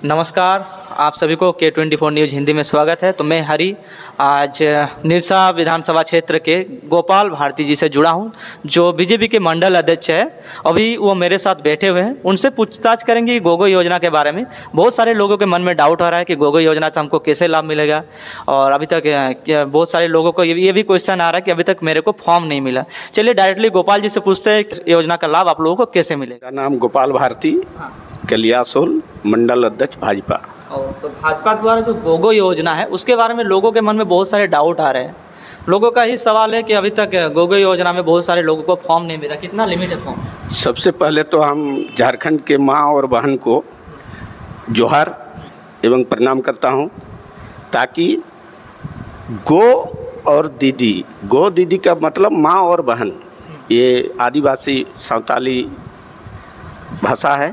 नमस्कार, आप सभी को K24 न्यूज़ हिंदी में स्वागत है। तो मैं हरी आज निरसा विधानसभा क्षेत्र के गोपाल भारती जी से जुड़ा हूं, जो बीजेपी के मंडल अध्यक्ष है। अभी वो मेरे साथ बैठे हुए हैं, उनसे पूछताछ करेंगे गोगो योजना के बारे में। बहुत सारे लोगों के मन में डाउट हो रहा है कि गोगो योजना से हमको कैसे लाभ मिलेगा, और अभी तक बहुत सारे लोगों को ये भी क्वेश्चन आ रहा है कि अभी तक मेरे को फॉर्म नहीं मिला। चलिए डायरेक्टली गोपाल जी से पूछते हैं योजना का लाभ आप लोगों को कैसे मिलेगा। मेरा नाम गोपाल भारती, कलियासोल, मंडल अध्यक्ष भाजपा। तो भाजपा द्वारा जो गोगो योजना है उसके बारे में लोगों के मन में बहुत सारे डाउट आ रहे हैं। लोगों का ही सवाल है कि अभी तक गोगो योजना में बहुत सारे लोगों को फॉर्म नहीं मिला, कितना लिमिट है फॉर्म? सबसे पहले तो हम झारखंड के माँ और बहन को जोहार एवं प्रणाम करता हूँ, ताकि गो और दीदी, गो दीदी का मतलब माँ और बहन, ये आदिवासी संताली भाषा है।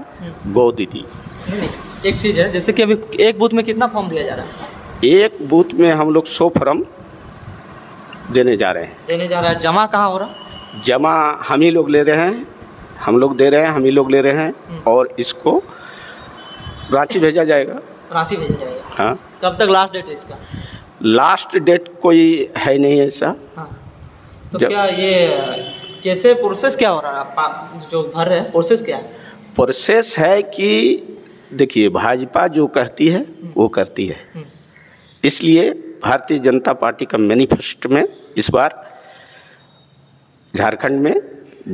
गो दीदी नहीं, एक चीज़ है, जैसे कि अभी एक बूथ में कितना फॉर्म दिया जा रहा है? एक बूथ में हम लोग 100 फॉर्म देने जा रहे हैं। जमा कहाँ हो रहा? जमा हम ही लोग ले रहे हैं, हम लोग दे रहे हैं, हम ही लोग ले रहे हैं, और इसको रांची भेजा जाएगा। रांची भेजा जाएगा? हाँ। कब तक लास्ट डेट है इसका? लास्ट डेट कोई है नहीं ऐसा। हाँ। तो क्या ये कैसे प्रोसेस क्या हो रहा है? आप जो भर रहे हैं प्रोसेस क्या है? प्रोसेस है कि देखिए, भाजपा जो कहती है वो करती है। इसलिए भारतीय जनता पार्टी का मैनिफेस्टो में इस बार झारखंड में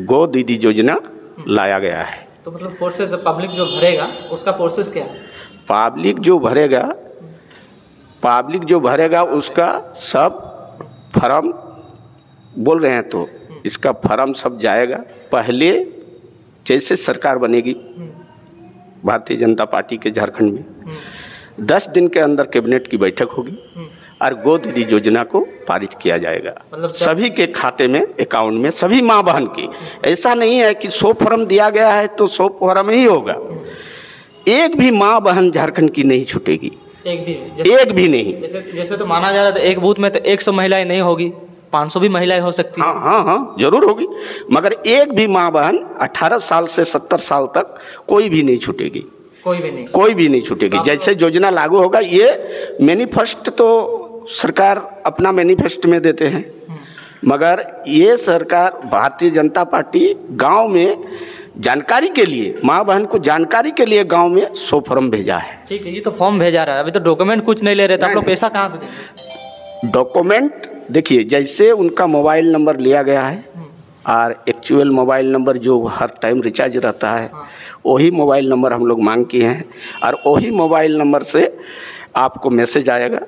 गो दीदी योजना लाया गया है। तो मतलब प्रोसेस पब्लिक जो भरेगा उसका प्रोसेस क्या है? पब्लिक जो भरेगा उसका सब फॉर्म बोल रहे हैं, तो इसका फॉर्म सब जाएगा। पहले जैसे सरकार बनेगी भारतीय जनता पार्टी के झारखंड में, 10 दिन के अंदर कैबिनेट की बैठक होगी और गो दीदी योजना को पारित किया जाएगा। मतलब सभी के खाते में, अकाउंट में, सभी माँ बहन की। ऐसा नहीं है कि 100 फॉर्म दिया गया है तो 100 फॉर्म ही होगा। एक भी माँ बहन झारखंड की नहीं छूटेगी, एक भी नहीं। जैसे तो माना जा रहा था एक बूथ में तो 100 महिलाएं नहीं होगी, 500 भी महिलाएं हो सकती है। हाँ, जरूर होगी, मगर एक भी माँ बहन 18 साल से 70 साल तक कोई भी नहीं छूटेगी, कोई भी नहीं छूटेगी। जैसे योजना लागू होगा, ये मैनिफेस्टो तो सरकार अपना मैनिफेस्टो में देते हैं, मगर ये सरकार भारतीय जनता पार्टी गांव में जानकारी के लिए, माँ बहन को जानकारी के लिए गांव में 100 फॉर्म भेजा है। ठीक है, ये तो फॉर्म भेजा रहा है, अभी तो डॉक्यूमेंट कुछ नहीं ले रहे थे। आप लोग पैसा कहाँ से देंगे? डॉक्यूमेंट देखिए, जैसे उनका मोबाइल नंबर लिया गया है और एक्चुअल मोबाइल नंबर जो हर टाइम रिचार्ज रहता है, वही मोबाइल नंबर हम लोग मांग किए हैं, और वही मोबाइल नंबर से आपको मैसेज आएगा।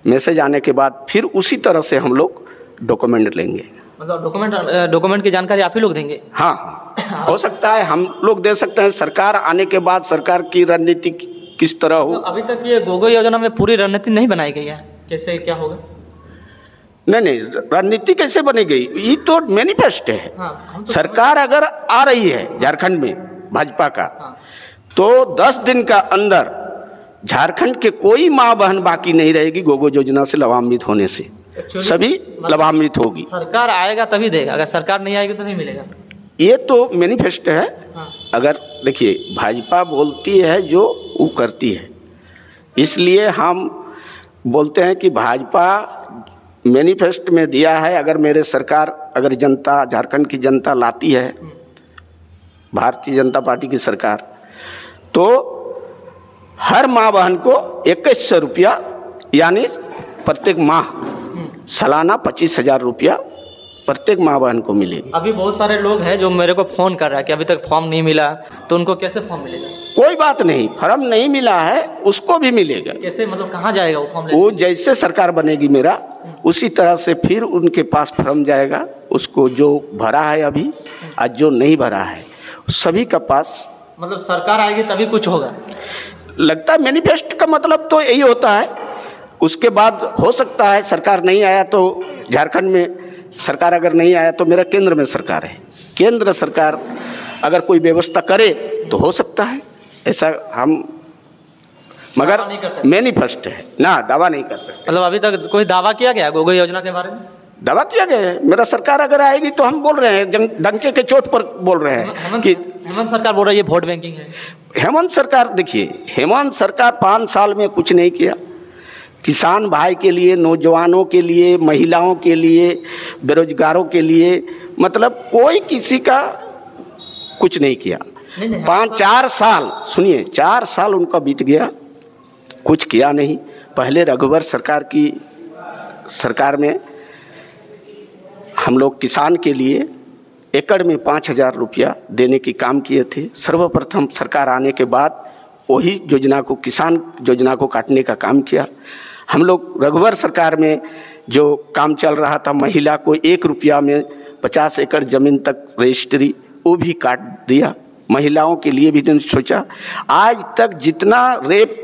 मैसेज आने के बाद फिर उसी तरह से हम लोग डॉक्यूमेंट लेंगे। मतलब डॉक्यूमेंट की जानकारी आप ही लोग देंगे? हाँ, हो सकता है हम लोग दे सकते हैं। सरकार आने के बाद सरकार की रणनीति किस तरह हो। तो अभी तक ये गोगो योजना में पूरी रणनीति नहीं बनाई गई है, कैसे क्या होगा? नहीं, रणनीति कैसे बनेगी? ये तो मैनिफेस्टो है। तो सरकार अगर आ रही है झारखंड में भाजपा का, तो 10 दिन का अंदर झारखंड के कोई माँ बहन बाकी नहीं रहेगी गोगो योजना से लाभान्वित होने से। सभी लाभान्वित होगी। सरकार आएगा तभी देगा, अगर सरकार नहीं आएगी तो नहीं मिलेगा। ये तो मैनिफेस्टो है। अगर देखिए, भाजपा बोलती है जो वो करती है, इसलिए हम बोलते हैं कि भाजपा मैनिफेस्टो में दिया है। अगर मेरे सरकार, अगर जनता, झारखंड की जनता लाती है भारतीय जनता पार्टी की सरकार, तो हर माँ बहन को 2100 रुपया, यानी प्रत्येक माह सालाना 25,000 रुपया प्रत्येक माँ बहन को मिलेगी। अभी बहुत सारे लोग हैं जो मेरे को फ़ोन कर रहा है कि अभी तक फॉर्म नहीं मिला, तो उनको कैसे फॉर्म मिलेगा? कोई बात नहीं, फॉर्म नहीं मिला है उसको भी मिलेगा। कैसे, मतलब कहाँ जाएगा वो फॉर्म? वो जैसे सरकार बनेगी मेरा, उसी तरह से फिर उनके पास फॉर्म जाएगा। उसको जो भरा है अभी, आज जो नहीं भरा है, सभी का पास। मतलब सरकार आएगी तभी कुछ होगा लगता है। मैनिफेस्टो का मतलब तो यही होता है। उसके बाद हो सकता है सरकार नहीं आया तो, झारखंड में सरकार अगर नहीं आया तो मेरा केंद्र में सरकार है, केंद्र सरकार अगर कोई व्यवस्था करे तो हो सकता है ऐसा। हम मगर मैनिफेस्टो है ना, दावा नहीं कर सकते। मतलब अभी तक कोई दावा किया गया गोगो योजना के बारे में? दावा किया गया है। मेरा सरकार अगर आएगी तो हम बोल रहे हैं, डंके के चोट पर बोल रहे हैं कि हेमंत सरकार बोल रही है वोट बैंकिंग है। हेमंत सरकार, देखिए हेमंत सरकार 5 साल में कुछ नहीं किया। किसान भाई के लिए, नौजवानों के लिए, महिलाओं के लिए, बेरोजगारों के लिए, मतलब कोई किसी का कुछ नहीं किया। 4 साल, सुनिए, 4 साल उनका बीत गया, कुछ किया नहीं। पहले रघुवर सरकार की सरकार में हम लोग किसान के लिए एकड़ में 5,000 रुपया देने की काम किए थे। सर्वप्रथम सरकार आने के बाद वही योजना को, किसान योजना को काटने का काम किया। हम लोग रघुवर सरकार में जो काम चल रहा था, महिला को 1 रुपया में 50 एकड़ ज़मीन तक रजिस्ट्री, वो भी काट दिया। महिलाओं के लिए भी नहीं सोचा। आज तक जितना रेप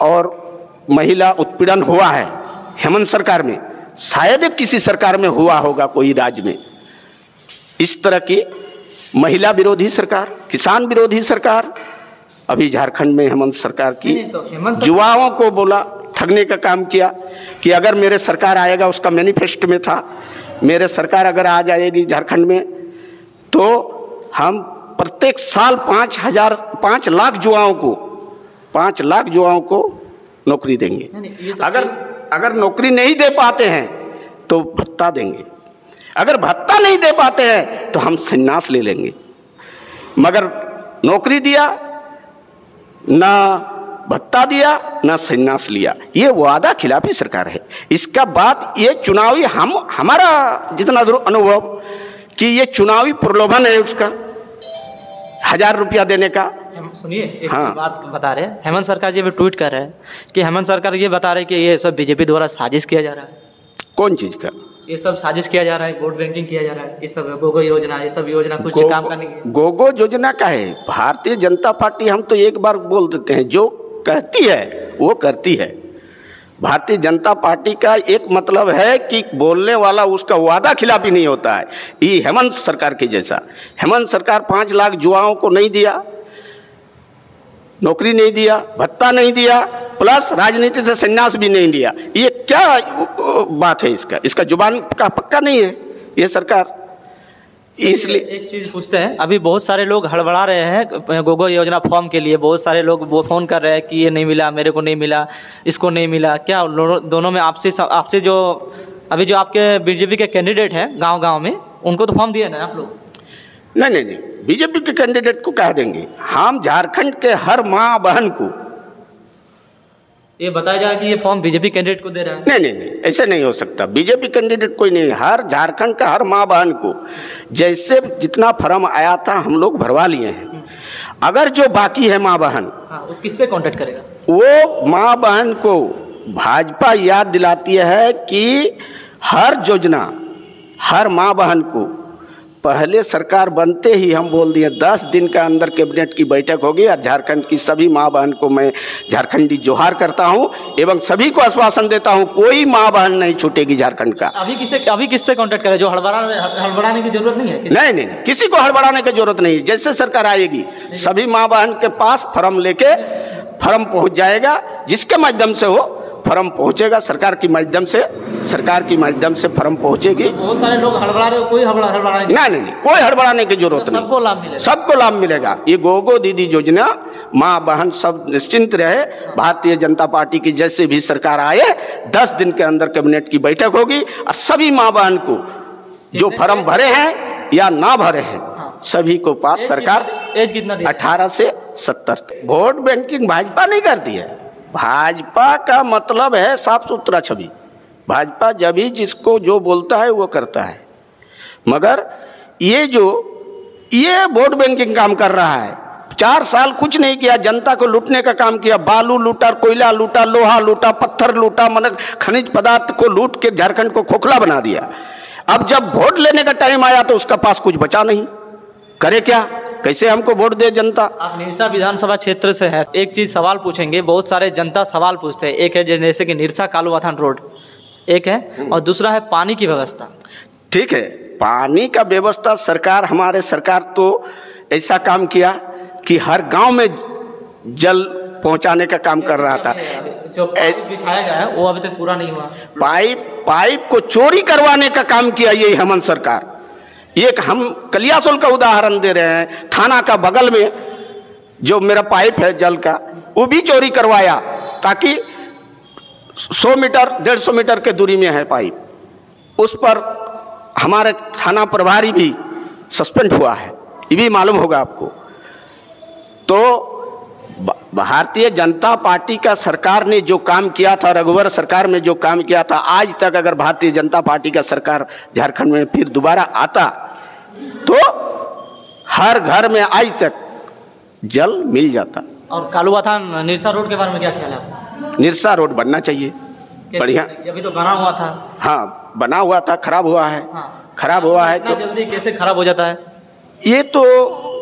और महिला उत्पीड़न हुआ है हेमंत सरकार में, शायद किसी सरकार में हुआ होगा कोई राज्य में। इस तरह की महिला विरोधी सरकार, किसान विरोधी सरकार अभी झारखंड में हेमंत सरकार की युवाओं को बोला, ठगने का काम किया कि अगर मेरे सरकार आएगा, उसका मैनिफेस्टो में था, मेरे सरकार अगर आ जाएगी झारखंड में तो हम प्रत्येक साल 5 लाख युवाओं को नौकरी देंगे। अगर नौकरी नहीं दे पाते हैं तो भत्ता देंगे, अगर भत्ता नहीं दे पाते हैं तो हम संन्यास ले लेंगे। मगर नौकरी दिया ना, भत्ता दिया ना, संन्यास लिया। ये वादा खिलाफी सरकार है। इसका बाद ये चुनावी, हमारा जितना अनुभव कि ये चुनावी प्रलोभन है उसका, 1,000 रुपया देने का। सुनिए, एक बात बता रहे हैं, हेमंत सरकार जी भी ट्वीट कर रहे हैं कि हेमंत सरकार ये बता रहे हैं कि ये सब बीजेपी द्वारा साजिश किया जा रहा है। कौन चीज़ का? ये सब साजिश किया जा रहा है, वोट बैंकिंग किया जा रहा है, ये सब गोगो योजना, ये सब योजना कुछ काम करने की। गोगो योजना का है भारतीय जनता पार्टी। हम तो एक बार बोल देते हैं, जो कहती है वो करती है। भारतीय जनता पार्टी का एक मतलब है कि बोलने वाला उसका वादा खिलाफी नहीं होता है। ये हेमंत सरकार के जैसा, हेमंत सरकार 5 लाख युवाओं को नहीं दिया, नौकरी नहीं दिया, भत्ता नहीं दिया, प्लस राजनीति से संन्यास भी नहीं लिया। ये क्या बात है इसका जुबान का पक्का नहीं है ये सरकार। इसलिए एक चीज़ पूछते हैं, अभी बहुत सारे लोग हड़बड़ा रहे हैं गोगो योजना फॉर्म के लिए। बहुत सारे लोग वो फ़ोन कर रहे हैं कि ये नहीं मिला, मेरे को नहीं मिला, इसको नहीं मिला। क्या दोनों में आपसे जो अभी जो आपके बीजेपी के कैंडिडेट हैं गांव में, उनको तो फॉर्म दिए ना आप लोग? नहीं, बीजेपी के कैंडिडेट को कह देंगे। हम झारखंड के हर माँ बहन को ये बताया जाए कि ये फॉर्म बीजेपी कैंडिडेट को दे रहा है। नहीं, ऐसे नहीं हो सकता। बीजेपी कैंडिडेट कोई नहीं, हर झारखंड का हर माँ बहन को जैसे जितना फॉर्म आया था हम लोग भरवा लिए हैं। अगर जो बाकी है माँ बहन, वो किससे कांटेक्ट करेगा? वो माँ बहन को भाजपा याद दिलाती है कि हर योजना, हर माँ बहन को पहले सरकार बनते ही हम बोल दिए 10 दिन के अंदर कैबिनेट की बैठक होगी और झारखंड की सभी माँ बहन को मैं झारखंडी जोहार करता हूँ एवं सभी को आश्वासन देता हूँ, कोई माँ बहन नहीं छूटेगी झारखंड का। अभी किससे कांटेक्ट करें? जो हड़बड़ाने की जरूरत नहीं है। नहीं, किसी को हड़बड़ाने की जरूरत नहीं। जैसे सरकार आएगी सभी माँ बहन के पास फॉर्म लेके फॉर्म पहुँच जाएगा, जिसके माध्यम से हो फॉर्म पहुंचेगा, सरकार की माध्यम से फॉर्म पहुंचेगी। बहुत सारे लोग हड़बड़ा रहे हो, कोई हड़बड़ाने नहीं, कोई हड़बड़ाने की जरूरत नहीं। सबको लाभ मिलेगा। ये गोगो दीदी योजना, माँ बहन सब निश्चिंत रहे। भारतीय जनता पार्टी की जैसे भी सरकार आए 10 दिन के अंदर कैबिनेट की बैठक होगी और सभी माँ बहन को जो फॉर्म भरे हैं या ना भरे हैं सभी को पास सरकार। एज कितना? 18 से 70। वोट बैंकिंग भाजपा नहीं करती है। भाजपा का मतलब है साफ सुथरा छवि। भाजपा जब भी जिसको जो बोलता है वो करता है। मगर ये वोट बैंकिंग काम कर रहा है। 4 साल कुछ नहीं किया, जनता को लूटने का काम किया। बालू लूटा, कोयला लूटा, लोहा लूटा, पत्थर लूटा, मतलब खनिज पदार्थ को लूट के झारखंड को खोखला बना दिया। अब जब वोट लेने का टाइम आया तो उसका पास कुछ बचा नहीं, करे क्या? कैसे हमको वोट दे जनता? आप निरसा विधानसभा क्षेत्र से हैं, एक चीज सवाल पूछेंगे। बहुत सारे जनता सवाल पूछते हैं। एक है जैसे कि निरसा कालुवाथान रोड एक है, और दूसरा है पानी की व्यवस्था। ठीक है, पानी का व्यवस्था हमारे सरकार तो ऐसा काम किया कि हर गांव में जल पहुंचाने का काम कर रहा था। जो पाइप बिछाया गया है वो अभी तक पूरा नहीं हुआ। पाइप को चोरी करवाने का काम किया ये हेमंत सरकार। एक हम कलियासोल का उदाहरण दे रहे हैं, थाना का बगल में जो मेरा पाइप है जल का, वो भी चोरी करवाया, ताकि 100 मीटर 150 मीटर के दूरी में है पाइप। उस पर हमारे थाना प्रभारी भी सस्पेंड हुआ है, ये भी मालूम होगा आपको। तो भारतीय जनता पार्टी का सरकार ने जो काम किया था, रघुवर सरकार में जो काम किया था, आज तक अगर भारतीय जनता पार्टी का सरकार झारखंड में फिर दोबारा आता तो हर घर में आज तक जल मिल जाता। और कालुआथान निरसा रोड के बारे में क्या ख्याल है आपका? निरसा रोड बनना चाहिए, बढ़िया। अभी तो बना हुआ था। हाँ, बना हुआ था, खराब हुआ है। हाँ। खराब हुआ है तो जल्दी कैसे खराब हो जाता है? ये तो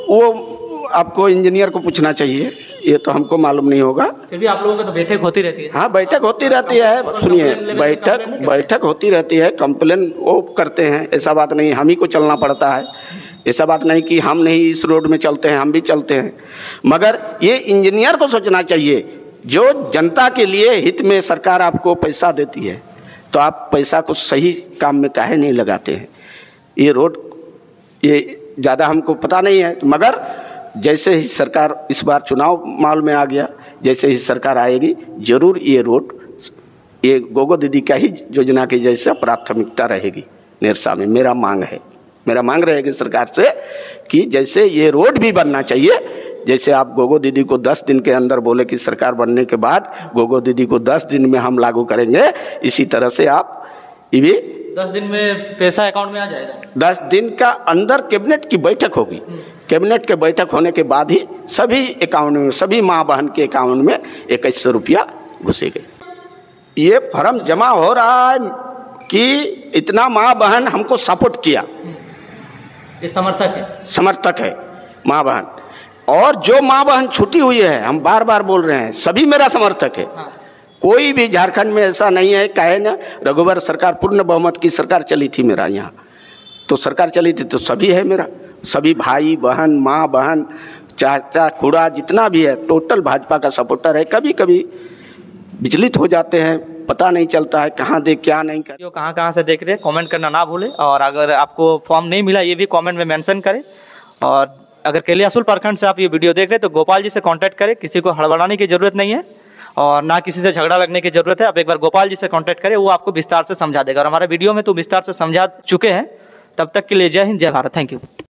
वो आपको इंजीनियर को पूछना चाहिए, ये तो हमको मालूम नहीं होगा। फिर भी आप लोगों की तो बैठक होती रहती है। हाँ, बैठक होती रहती है। सुनिए, बैठक होती रहती है, कंप्लेन वो करते हैं, ऐसा बात नहीं हम ही को चलना पड़ता है, ऐसा बात नहीं कि हम नहीं इस रोड में चलते हैं, हम भी चलते हैं। मगर ये इंजीनियर को सोचना चाहिए, जो जनता के लिए हित में सरकार आपको पैसा देती है तो आप पैसा को सही काम में काहे नहीं लगाते हैं। ये रोड ये ज़्यादा हमको पता नहीं है, मगर जैसे ही सरकार इस बार चुनाव माहौल में आ गया, जैसे ही सरकार आएगी जरूर ये रोड, ये गोगो दीदी का ही योजना की जैसे प्राथमिकता रहेगी निरसा में। मेरा मांग रहेगी सरकार से कि जैसे ये रोड भी बनना चाहिए, जैसे आप गोगो दीदी को 10 दिन के अंदर बोले कि सरकार बनने के बाद गोगो दीदी को 10 दिन में हम लागू करेंगे, इसी तरह से आप ये भी 10 दिन में पैसा अकाउंट में आ जाएगा। 10 दिन का अंदर कैबिनेट की बैठक होगी, कैबिनेट के बैठक होने के बाद ही सभी अकाउंट में, सभी माँ बहन के अकाउंट में 2100 रुपया घुसेगा। ये फॉर्म जमा हो रहा है कि इतना माँ बहन हमको सपोर्ट किया, ये समर्थक है माँ बहन। और जो माँ बहन छूटी हुई है, हम बार बार बोल रहे हैं, सभी मेरा समर्थक है। हाँ। कोई भी झारखंड में ऐसा नहीं है, कहे ना रघुवर सरकार पूर्ण बहुमत की सरकार चली थी मेरा यहाँ, तो सरकार चली थी तो सभी है मेरा, सभी भाई बहन, माँ बहन, चाचा खुड़ा जितना भी है टोटल भाजपा का सपोर्टर है। कभी कभी विचलित हो जाते हैं, पता नहीं चलता है कहाँ देख क्या नहीं कर। जो कहाँ से देख रहे हैं कमेंट करना ना भूलें, और अगर आपको फॉर्म नहीं मिला ये भी कमेंट में मेंशन करें। और अगर कलियासोल प्रखंड से आप ये वीडियो देख रहे हैं तो गोपाल जी से कांटेक्ट करें, किसी को हड़बड़ाने की ज़रूरत नहीं है और ना किसी से झगड़ा लगने की ज़रूरत है। आप एक बार गोपाल जी से कांटेक्ट करें, वो आपको विस्तार से समझा देगा, और हमारे वीडियो में तो विस्तार से समझा चुके हैं। तब तक के लिए जय हिंद, जय भारत, थैंक यू।